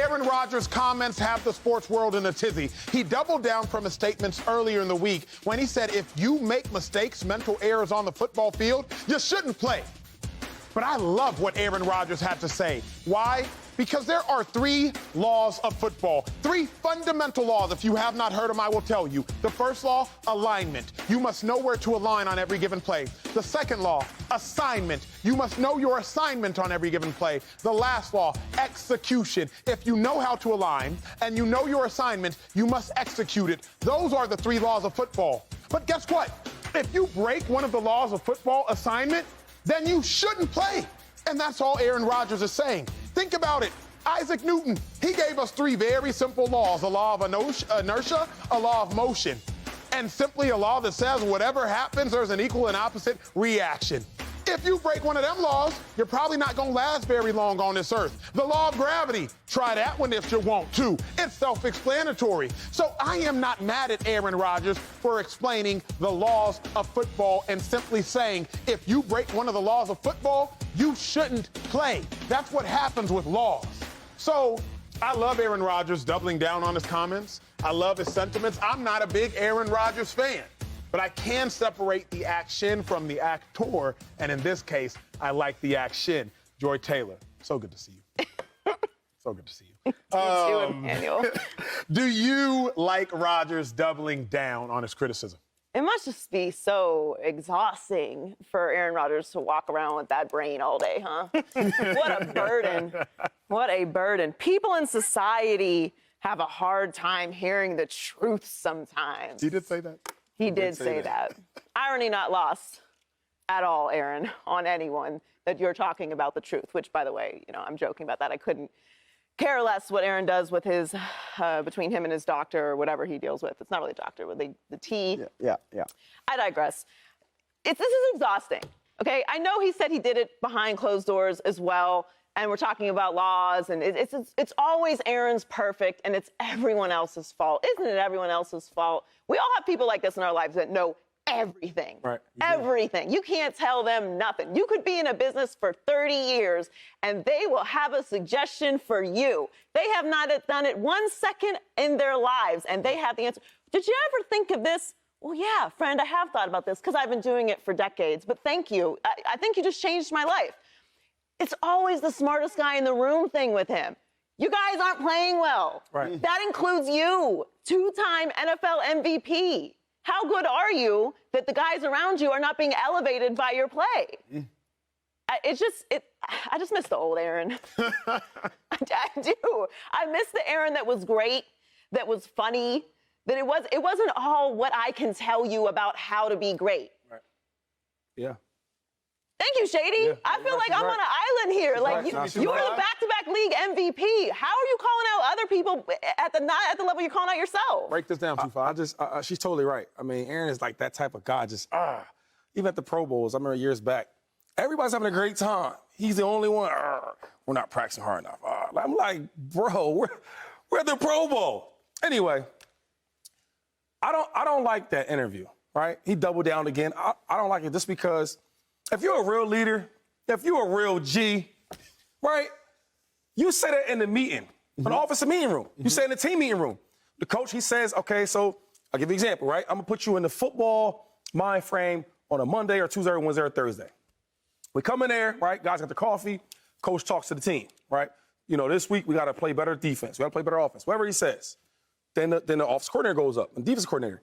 Aaron Rodgers' comments have the sports world in a tizzy. He doubled down from his statements earlier in the week when he said if you make mistakes, mental errors on the football field, you shouldn't play. But I love what Aaron Rodgers had to say. Why? Because there are 3 laws of football, 3 fundamental laws. If you have not heard them, I will tell you. The first law, alignment. You must know where to align on every given play. The second law, assignment. You must know your assignment on every given play. The last law, execution. If you know how to align and you know your assignment, you must execute it. Those are the 3 laws of football. But guess what? If you break one of the laws of football, assignment, then you shouldn't play. And that's all Aaron Rodgers is saying. Think about it. Isaac Newton, he gave us 3 very simple laws, a law of inertia, a law of motion, and simply a law that says whatever happens, there's an equal and opposite reaction. If you break one of them laws, you're probably not going to last very long on this earth. The law of gravity, try that one if you want to. It's self-explanatory. So I am not mad at Aaron Rodgers for explaining the laws of football and simply saying if you break one of the laws of football, you shouldn't play. That's what happens with laws. So I love Aaron Rodgers doubling down on his comments. I love his sentiments. I'm not a big Aaron Rodgers fan. But I can separate the action from the actor, and in this case, I like the action. Joy Taylor, so good to see you. So good to see you. You too, Emmanuel. Do you like Rodgers doubling down on his criticism? It must just be so exhausting for Aaron Rodgers to walk around with that brain all day, huh? What a burden. What a burden. People in society have a hard time hearing the truth sometimes. He did say that. He did say that. Irony not lost at all, Aaron, on anyone that you're talking about the truth, which, by the way, I'm joking about that. I couldn't care less what Aaron does with his, between him and his doctor or whatever he deals with. It's not really a doctor, but the T. Yeah. I digress. This is exhausting, okay? I know he said he did it behind closed doors as well, and we're talking about laws, and it's always Aaron's perfect, and it's everyone else's fault. Isn't it everyone else's fault? We all have people like this in our lives that know everything. Right. Everything. You can't tell them nothing. You could be in a business for 30 years, and they will have a suggestion for you. They have not done it 1 second in their lives, and they have the answer. Did you ever think of this? Well, yeah, friend, I have thought about this because I've been doing it for decades, but thank you. I think you just changed my life. It's always the smartest guy in the room thing with him. You guys aren't playing well. Right. That includes you, 2-time NFL MVP. How good are you that the guys around you are not being elevated by your play? I just miss the old Aaron. I do. I miss the Aaron that was great, that was funny, that it wasn't all what I can tell you about how to be great. Right. Yeah. Thank you, Shady. Yeah, I feel like I'm on an island here. Like you are the back-to-back league MVP. How are you calling out other people not at the level you're calling out yourself? Break this down, Tufa. She's totally right. I mean, Aaron is like that type of guy. Even at the Pro Bowls, I remember years back, everybody's having a great time. He's the only one. We're not practicing hard enough. I'm like, bro, we're at the Pro Bowl. Anyway, I don't like that interview. Right? He doubled down again. I don't like it just because. If you're a real leader, if you're a real G, right, you say that in the meeting, an offensive meeting room. You say in the team meeting room. The coach, he says, okay, so I'll give you an example, right? I'm going to put you in the football mind frame on a Monday or Tuesday or Wednesday or Thursday. We come in there, right? Guys got the coffee. Coach talks to the team, right? This week we got to play better defense. We got to play better offense. Whatever he says. Then the offensive coordinator goes up, and defensive coordinator.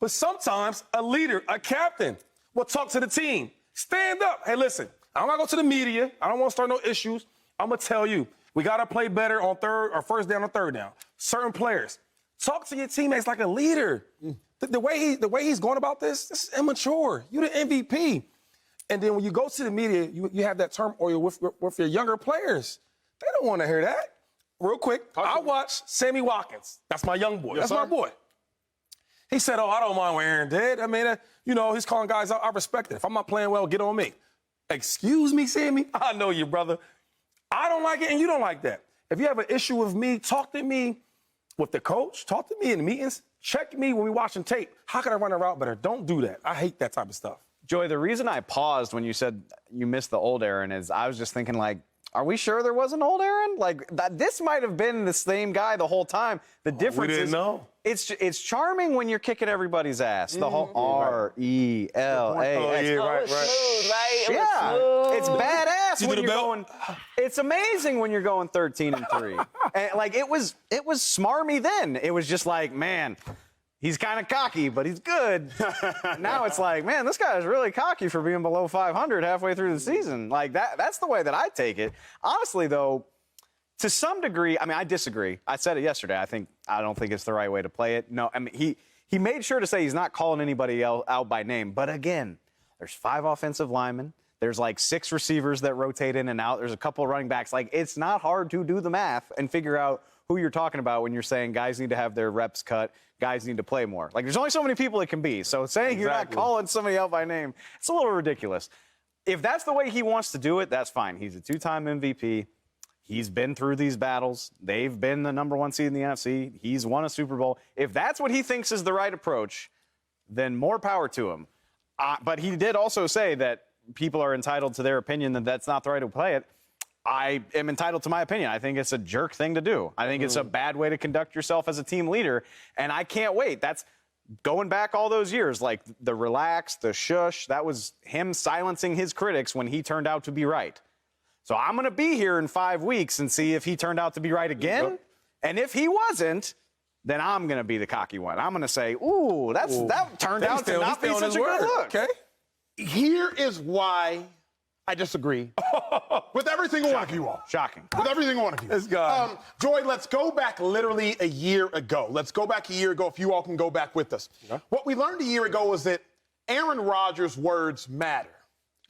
But sometimes a leader, a captain, will talk to the team. Stand up. Hey, listen, I'm not going to go to the media. I don't want to start no issues. I'm going to tell you, we got to play better on first down or third down. Certain players. Talk to your teammates like a leader. The way he's going about this is immature. You're the MVP. And then when you go to the media, you have that turmoil with your younger players. They don't want to hear that. Real quick, I watched Sammy Watkins. That's my young boy. That's my boy. He said, I don't mind what Aaron did. I mean, he's calling guys out. I respect it. If I'm not playing well, get on me. Excuse me, Sammy? I know you, brother. I don't like it, and you don't like that. If you have an issue with me, talk to me with the coach. Talk to me in the meetings. Check me when we're watching tape. How can I run a route better? Don't do that. I hate that type of stuff. Joy, the reason I paused when you said you missed the old Aaron is I was just thinking, like, Are we sure there wasn't old Aaron? Like, this might have been the same guy the whole time. The difference we didn't know. It's charming when you're kicking everybody's ass. The whole R-E-L-A-S. Oh, yeah, right. Smooth, right? It was Yeah, smooth. it's badass when the you're belt? going. It's amazing when you're going 13-3. And like it was smarmy then. It was just like, man, he's kind of cocky, but he's good. Now it's like, man, this guy is really cocky for being below 500 halfway through the season. Like that's the way that I take it. Honestly, though, to some degree, I mean, I disagree. I said it yesterday. I don't think it's the right way to play it. No, I mean, he made sure to say he's not calling anybody else out by name. But again, there's 5 offensive linemen. There's like 6 receivers that rotate in and out. There's a couple of running backs. Like, it's not hard to do the math and figure out who you're talking about when you're saying guys need to have their reps cut, guys need to play more. Like, there's only so many people it can be. So saying you're not calling somebody out by name, it's a little ridiculous. If that's the way he wants to do it, that's fine. He's a 2-time MVP. He's been through these battles. They've been the #1 seed in the NFC. He's won a Super Bowl. If that's what he thinks is the right approach, then more power to him. But he did also say that people are entitled to their opinion, that that's not the right way to play it. I am entitled to my opinion. I think it's a jerk thing to do. I think it's a bad way to conduct yourself as a team leader, and I can't wait. That's going back all those years, like the relax, the shush. That was him silencing his critics when he turned out to be right. So I'm going to be here in 5 weeks and see if he turned out to be right again. And if he wasn't, then I'm going to be the cocky one. I'm going to say, ooh, that turned out to not be such a good look. Okay. Here is why I disagree with every single one of you all. Shocking. With every single one of you. This guy. Joy, let's go back literally a year ago. Let's go back a year ago if you all can go back with us. Okay. What we learned a year ago was that Aaron Rodgers' words matter.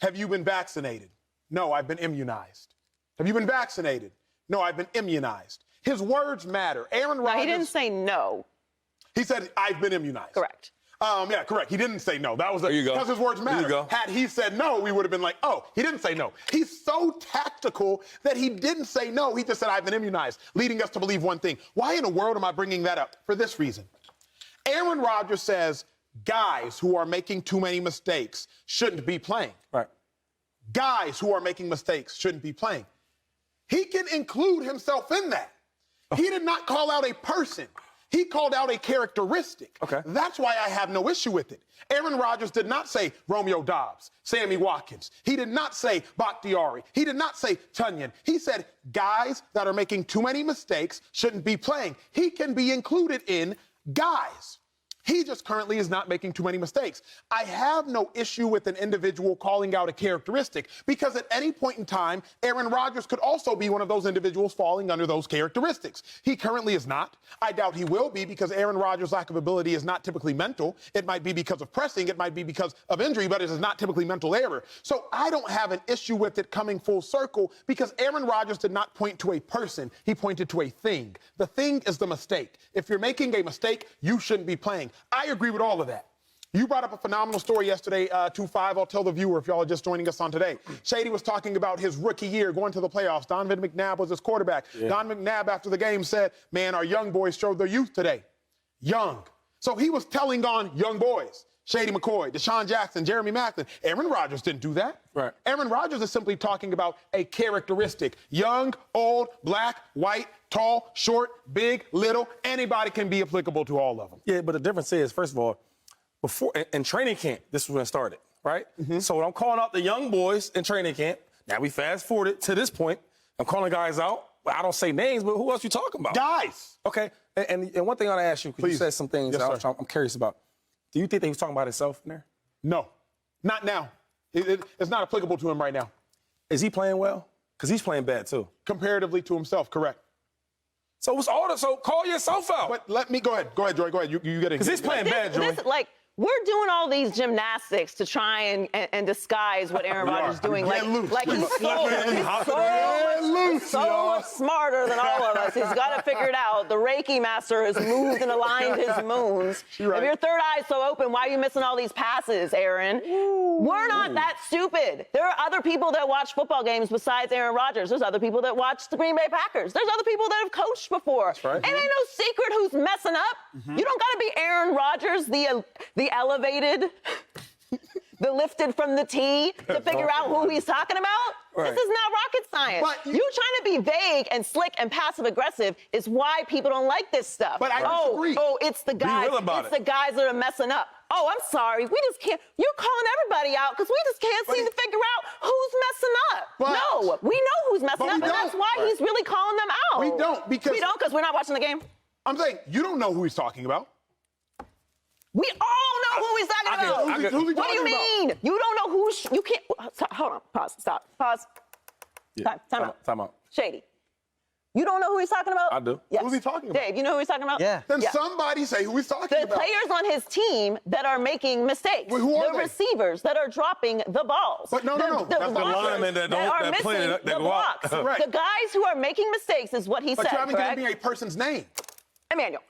Have you been vaccinated? No, I've been immunized. Have you been vaccinated? No, I've been immunized. His words matter. Aaron Rodgers. No, he didn't say no. He said, I've been immunized. Correct. Yeah, correct. He didn't say no. That was because his words matter. There you go. Had he said no, we would have been like, oh, he didn't say no. He's so tactical that he didn't say no. He just said, I've been immunized, leading us to believe one thing. Why in the world am I bringing that up? For this reason. Aaron Rodgers says guys who are making too many mistakes shouldn't be playing. Right. Guys who are making mistakes shouldn't be playing. He can include himself in that. He did not call out a person. He called out a characteristic. Okay. That's why I have no issue with it. Aaron Rodgers did not say Romeo Doubs, Sammy Watkins. He did not say Bakhtiari. He did not say Tunyon. He said guys that are making too many mistakes shouldn't be playing. He can be included in guys. He just currently is not making too many mistakes. I have no issue with an individual calling out a characteristic because at any point in time, Aaron Rodgers could also be one of those individuals falling under those characteristics. He currently is not. I doubt he will be because Aaron Rodgers' lack of ability is not typically mental. It might be because of pressing. It might be because of injury, but it is not typically mental error. So I don't have an issue with it coming full circle because Aaron Rodgers did not point to a person. He pointed to a thing. The thing is the mistake. If you're making a mistake, you shouldn't be playing. I agree with all of that. You brought up a phenomenal story yesterday, 2-5. I'll tell the viewer if y'all are just joining us on today. Shady was talking about his rookie year going to the playoffs. Donovan McNabb was his quarterback. Yeah. Don McNabb, after the game, said, man, our young boys showed their youth today. Young. So he was telling on young boys. Shady McCoy, Deshaun Jackson, Jeremy Maclin. Aaron Rodgers didn't do that. Right. Aaron Rodgers is simply talking about a characteristic. Young, old, black, white, tall, short, big, little. Anybody can be applicable to all of them. Yeah, but the difference is, first of all, before in training camp, this was when it started, right? Mm-hmm. So when I'm calling out the young boys in training camp, now we fast forwarded to this point. I'm calling guys out. Well, I don't say names, but who else you talking about? Guys. Okay. And one thing I want to ask you, because you said some things I'm curious about. Do you think that he was talking about himself in there? No, not now. It's not applicable to him right now. Is he playing well? Because he's playing bad, too. Comparatively to himself, correct. So it's all so call yourself out. But let me go ahead, Joy. Go ahead. You get it. Because he's playing bad, Joy. We're doing all these gymnastics to try and disguise what Aaron Rodgers is doing. Like he's so smarter than all of us. He's got to figure it out. The Reiki master has moved and aligned his moons. Right. If your third eye's so open, why are you missing all these passes, Aaron? We're not that stupid. There are other people that watch football games besides Aaron Rodgers. There's other people that watch the Green Bay Packers. There's other people that have coached before. That's right. It ain't no secret who's messing up. You don't got to be Aaron Rodgers, the elevated, the lifted from the tee to figure out who he's talking about? Right. This is not rocket science. But you trying to be vague and slick and passive aggressive is why people don't like this stuff. But I disagree. Oh, it's the guys. real about It's it. the guys that are messing up. Oh, I'm sorry. We just can't. You're calling everybody out because we just can't seem to figure out who's messing up. But- No, we know who's messing But we up, and that's don't. why he's really calling them out. We don't, because- we don't because we're not watching the game. I'm saying you don't know who he's talking about. We all know who he's talking about. Who's he What do you talking about? mean? You don't know who's. You can't. Hold on. Pause. Stop. Pause. Yeah. Time out. Time out. Shady. You don't know who he's talking about? I do. Yes. Who's he talking about? Dave, you know who he's talking about? Yeah. Then Yeah. somebody say who he's talking The about. players on his team that are making mistakes. Wait, who are the they? receivers that are dropping the balls. But no. That's the blockers linemen that are don't- that play missing that the go out. blocks. Correct. The guys who are making mistakes is what he But said. you haven't correct? given me a person's name. Emmanuel.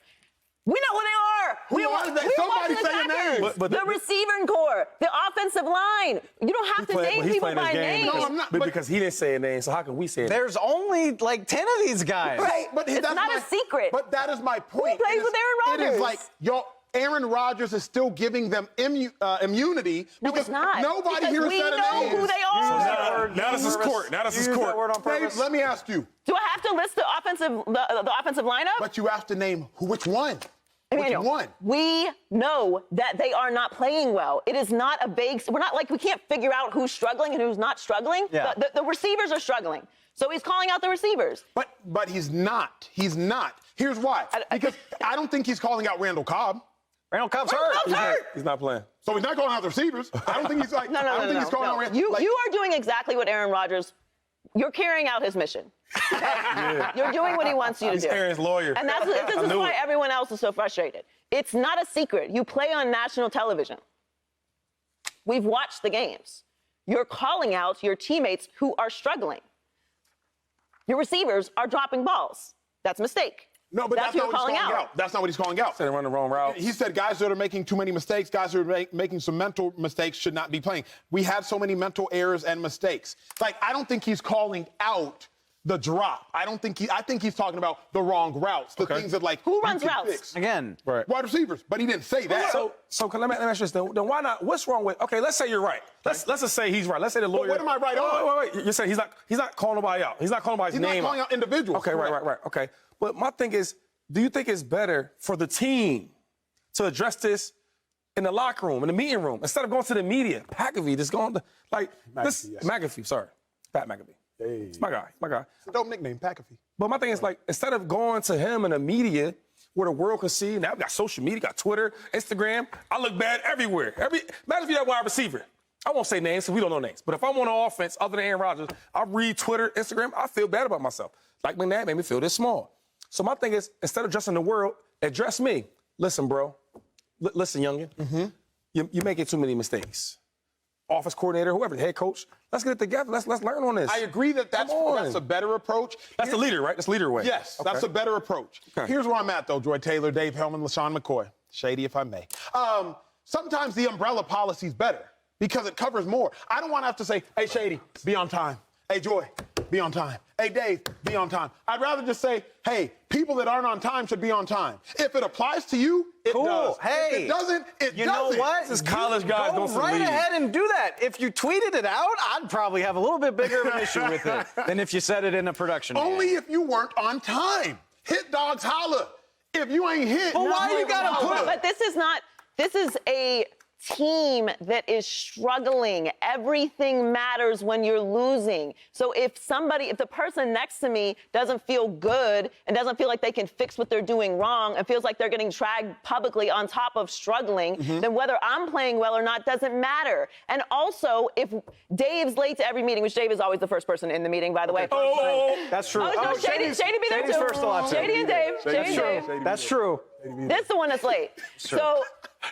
We know who they are. Who are they? We're Somebody watching the say a Packers. name. But the receiving core, the offensive line. You don't have to name He's people playing his by game name. No, because, I'm not, but but- because he didn't say a name, so how can we say it? There's only like 10 of these guys. Right. But It's that's not a secret. But that is my point. plays It is- with Aaron It is Rodgers? like, Aaron Rodgers is still giving them immunity No, because it's not. nobody Because here we said a know name. who they So are. now this is court. Now this is Use that court. word on Dave, purpose. let me ask you. Do I have to list the offensive lineup? But you have to name which one. Emmanuel, Which one? we know that they are not playing well. It is not a vague. We're not like we can't figure out who's struggling and who's not struggling. Yeah. The receivers are struggling, so he's calling out the receivers. But he's not. He's not. Here's why. Because I don't think he's calling out Randall Cobb. Randall Cobb's Randall hurt. Cobb's hurt. He's not playing. So he's not calling out the receivers. I don't think he's like. No. I don't think he's calling out Randall. You like, you are doing exactly what Aaron Rodgers. You're carrying out his mission. You're doing what he wants you to He's do. Aaron's lawyer. And this is knew why it. everyone else is so frustrated. It's not a secret. You play on national television. We've watched the games. You're calling out your teammates who are struggling. Your receivers are dropping balls. That's a mistake. No, but that's who not you're what he's calling out. out. That's not what he's calling out. Said they run the wrong route. He said guys that are making too many mistakes, guys who are making some mental mistakes should not be playing. We had so many mental errors and mistakes. Like, I don't think he's calling out the drop. I think he's talking about the wrong routes, the things that, like, Who you runs can routes? fix. Again. Right. Wide receivers, but he didn't say that. So let me ask you this. Then why not? What's wrong with? Okay, let's say you're right. Let's just say he's right. Let's say the lawyer. what am I right on? Wait. You're saying he's not calling nobody out. He's not calling nobody's He's name not calling out individuals. Okay, right. Okay. But my thing is, do you think it's better for the team to address this in the locker room, in the meeting room, instead of going to the media? McAfee just going to McAfee. Sorry, Pat McAfee. Hey. It's my guy. It's a dope nickname, McAfee. But my thing is, like, instead of going to him in the media where the world can see, now we got social media, got Twitter, Instagram. I look bad everywhere. Imagine if you're that wide receiver. I won't say names because we don't know names. But if I'm on an offense other than Aaron Rodgers, I read Twitter, Instagram, I feel bad about myself. Like McNabb made me feel this small. So my thing is, instead of addressing the world, address me. Listen, bro. Listen, youngin. Mm-hmm. You're making too many mistakes. Office coordinator, whoever, the head coach, let's get it together. Let's learn on this. I agree that that's a better approach. That's the leader, right? That's the leader way. Yes, Okay. that's a better approach. Okay. Here's where I'm at, though, Joy Taylor, Dave Helman, LeSean McCoy. Shady, if I may. Sometimes the umbrella policy is better because it covers more. I don't want to have to say, hey, Shady, be on time. Hey, Joy, be on time. Hey, Dave, be on time. I'd rather just say, hey, people that aren't on time should be on time. If it applies to you, it Cool. does. Hey, if it doesn't, it You doesn't. know what? This is college guys Go going to the right league. ahead and do that. If you tweeted it out, I'd probably have a little bit bigger of an issue with it than if you said it in a production. Only if you weren't on time. Hit dogs holla. If you ain't hit, But why you gotta put it? But this is a team that is struggling. Everything matters when you're losing. So if the person next to me doesn't feel good and doesn't feel like they can fix what they're doing wrong and feels like they're getting dragged publicly on top of struggling, then whether I'm playing well or not doesn't matter. And also, if Dave's late to every meeting, which Dave is always the first person in the meeting, by the way. That's true. Oh, no, Shady be there Shady's too. first a lot too. Shady and Dave. Shady and Dave. That's true. This is the one that's late. So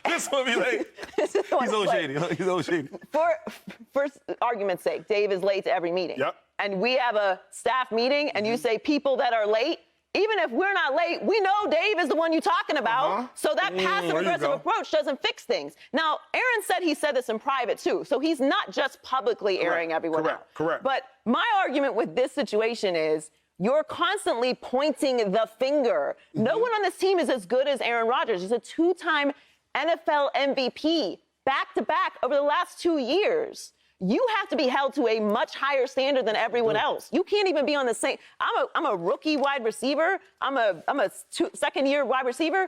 This will be late. this is the one He's that's old late. shady. He's old shady. For argument's sake, Dave is late to every meeting. Yep. And we have a staff meeting, and you say people that are late, even if we're not late, we know Dave is the one you're talking about. So that passive-aggressive go. approach doesn't fix things. Now, Aaron said he said this in private, too. So he's not just publicly airing everyone out. Correct. But my argument with this situation is you're constantly pointing the finger. No one on this team is as good as Aaron Rodgers. He's a two-time NFL MVP. back to back over the last 2 years. You have to be held to a much higher standard than everyone else. You can't even be on the same. I'm a rookie wide receiver. I'm a second-year wide receiver.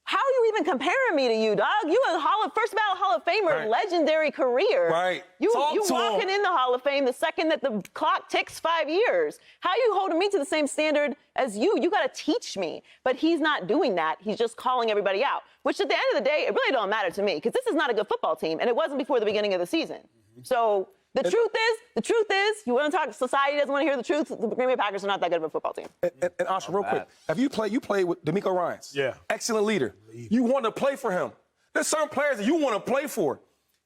How are you even comparing me to you, dog? You a first ballot Hall of Famer, Right. legendary career. Right. You Talk to walking him. in the Hall of Fame the second that the clock ticks 5 years. How are you holding me to the same standard as you? You got to teach me. But he's not doing that. He's just calling everybody out, which at the end of the day, it really don't matter to me because this is not a good football team, and it wasn't before the beginning of the season. So the truth is, you want to talk, society doesn't want to hear the truth. The Green Bay Packers are not that good of a football team. And Acho, real quick, you played with D'Amico Ryans? Yeah. Excellent leader. You want to play for him. There's certain players that you want to play for.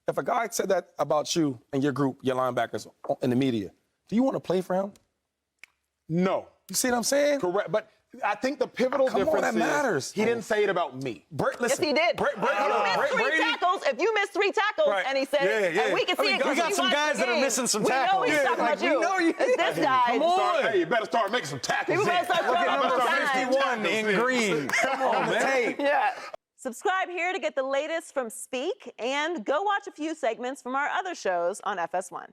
If a guy said that about you and your group, your linebackers in the media, do you want to play for him? No. You see what I'm saying? Correct. But I think the pivotal difference that is matters. he didn't say it about me. Yes, he did. If you missed three tackles, Right. and he said it, and we can see it. we got some guys that are missing some tackles. We know he's talking about you. We know you. It's this guy. Come on. Hey, you better start making some tackles. People better start throwing Number up signs. 51 in green. Come on, the tape. Yeah. Subscribe here to get the latest from Speak, and go watch a few segments from our other shows on FS1.